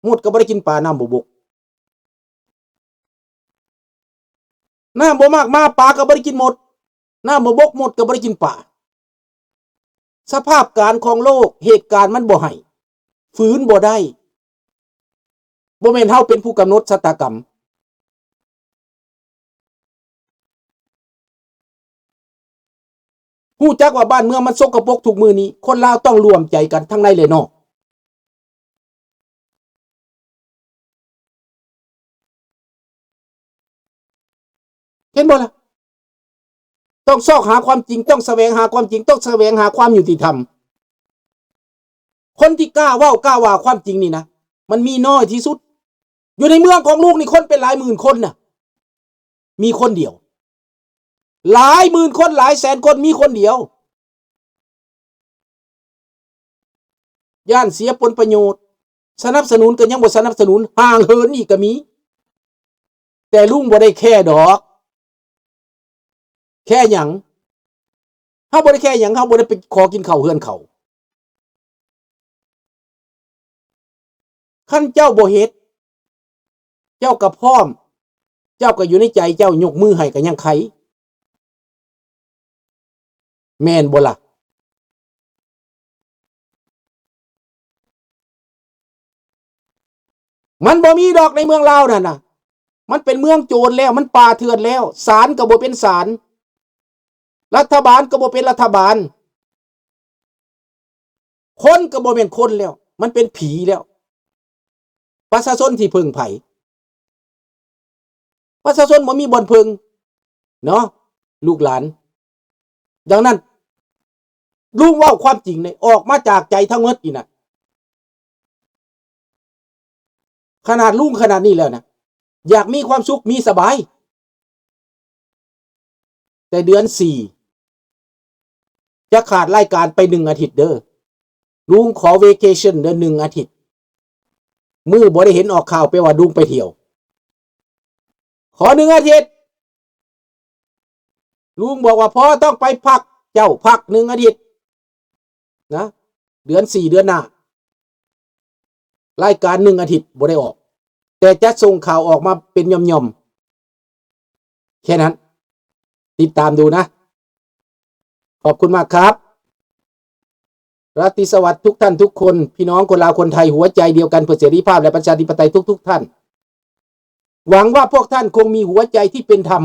หมดก็บ่ได้กินปลาน้ำบ่บกน้ำบ่มากมาปลาก็บ่ได้กินหมดน้ำบ่บกหมดก็บ่ได้กินปลาสภาพการของโลกเหตุการณ์มันบ่ให้ฝืนบ่ได้บ่แม่นเฮาเป็นผู้กำหนดชะตากรรมฮู้จักว่าบ้านเมืองมันสกปรกทุกมื้อนี้คนลาวต้องร่วมใจกันทั้งในและนอกเห็นบ่ล่ะต้องซอกหาความจริงต้องแสวงหาความจริงต้องแสวงหาความยุติธรรมคนที่กล้าเว้ากล้าว่าความจริงนี่นะมันมีน้อยที่สุดอยู่ในเมืองของลูกนี่คนเป็นหลายหมื่นคนน่ะมีคนเดียวหลายหมื่นคนหลายแสนคนมีคนเดียวย่านเสียผลประโยชน์สนับสนุนก็ยังบ่สนับสนุนห่างเหินอีกก็มีแต่ลุงบ่ได้แค่ดอกแค่หยังเฮาบ่ได้แค่หยังเฮาบ่ได้ไปขอกินข้าวเฮือนเขาคันเจ้าบ่เฮ็ดเจ้าก็พร้อมเจ้าก็อยู่ในใจเจ้ายกมือให้ก็ยังไขแม่นบ่ล่ะมันบ่มีดอกในเมืองลาวนั่นน่ะมันเป็นเมืองโจรแล้วมันป่าเถื่อนแล้วศาลก็บ่เป็นศาลรัฐบาลก็บ่เป็นรัฐบาลคนก็บ่แม่นคนแล้วมันเป็นผีแล้วประชาชนที่พึ่งไผประชาชนบ่มีบ่อนพึ่งเนาะลูกหลานดังนั้นลุงเว้าความจริงนี่ออกมาจากใจทั้งหมดอีน่ะขนาดลุงขนาดนี้แล้วนะอยากมีความสุขมีสบายแต่เดือน4จะขาดรายการไป1อาทิตย์เด้อลุงขอเวเคชั่นเดือน1อาทิตย์มื้อบ่ได้เห็นออกข่าวไปว่าลุงไปเที่ยวขอ1อาทิตย์ลุงบอกว่าพอต้องไปพักเจ้าพัก1อาทิตย์นะเดือน4เดือนหน้ารายการ1อาทิตย์บ่ได้ออกแต่จะส่งข่าวออกมาเป็นย่อมๆแค่นั้นติดตามดูนะขอบคุณมากครับราตรีสวัสดิ์ทุกท่านทุกคนพี่น้องคนลาวคนไทยหัวใจเดียวกันเพื่อเสรีภาพและประชาธิปไตยทุกท่านหวังว่าพวกท่านคงมีหัวใจที่เป็นธรรม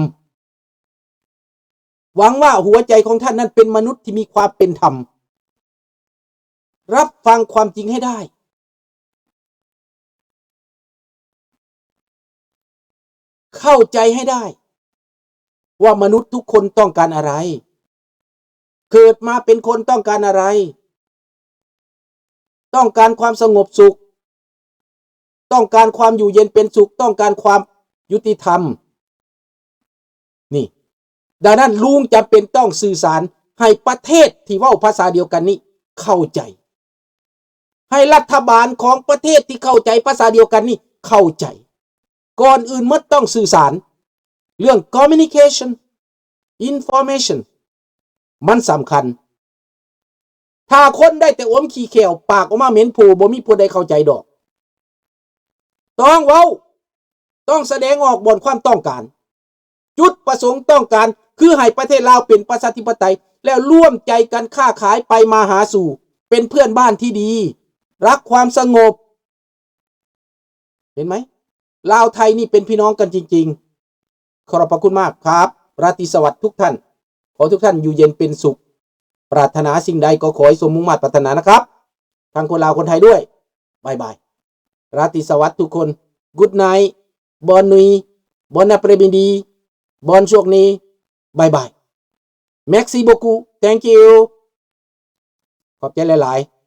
หวังว่าหัวใจของท่านนั้นเป็นมนุษย์ที่มีความเป็นธรรมรับฟังความจริงให้ได้เข้าใจให้ได้ว่ามนุษย์ทุกคนต้องการอะไรเกิดมาเป็นคนต้องการอะไรต้องการความสงบสุขต้องการความอยู่เย็นเป็นสุขต้องการความยุติธรรมนี่ดังนั้นลุงจำเป็นต้องสื่อสารให้ประเทศที่เว้าภาษาเดียวกันนี้เข้าใจให้รัฐบาลของประเทศที่เข้าใจภาษาเดียวกันนี้เข้าใจก่อนอื่นมันต้องสื่อสารเรื่อง communication information มันสำคัญถ้าคนได้แต่อมขี้แขวปากออกมาเหม็นผูบ่มีผู้ใดเข้าใจดอกต้องเว้าต้องแสดงออกบนความต้องการจุดประสงค์ต้องการคือให้ประเทศลาวเป็นประชาธิปไตยแล้วร่วมใจกันค้าขายไปมาหาสู่เป็นเพื่อนบ้านที่ดีรักความสงบเห็นไหมลาวไทยนี่เป็นพี่น้องกันจริงๆขอบพระคุณมากครับราตรีสวัสดิ์ทุกท่านขอทุกท่านอยู่เย็นเป็นสุขปรารถนาสิ่งใดก็ขอให้สมมุ่งมั่นปรารถนานะครับทางคนลาวคนไทยด้วยบายบายราตรีสวัสดิ์ทุกคนกุดไนท์บอนนุยบอนนาเปรมิดีบอนช่วงนี้บายบายแม็กซี่โบกู thank you ขอบใจหลายๆ